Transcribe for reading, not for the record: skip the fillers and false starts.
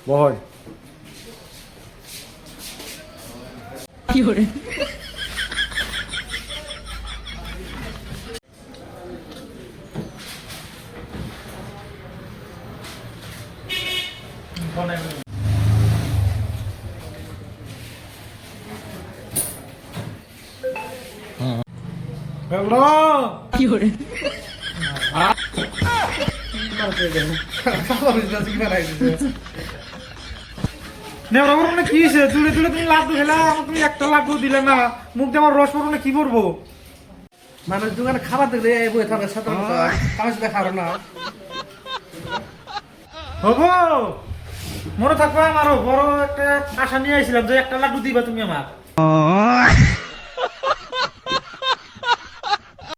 বহয় কি করে হ্যালো কি করে কি হয়েছে তুলে তুলে তুমি লাড্ডু খেলা তুমি একটা লাড্ডু দিলে না মুখ দিয়ে আমার রস পড়বো কি করবো মানুষ দোকানে খাবার দেখলে বই থাকে সাথে আমার সাথে খাবো না হবো মনে থাকবে আমারও বড় একটা আশা নিয়ে আসছিলাম যে একটা লাড্ডু দিবা তুমি আমার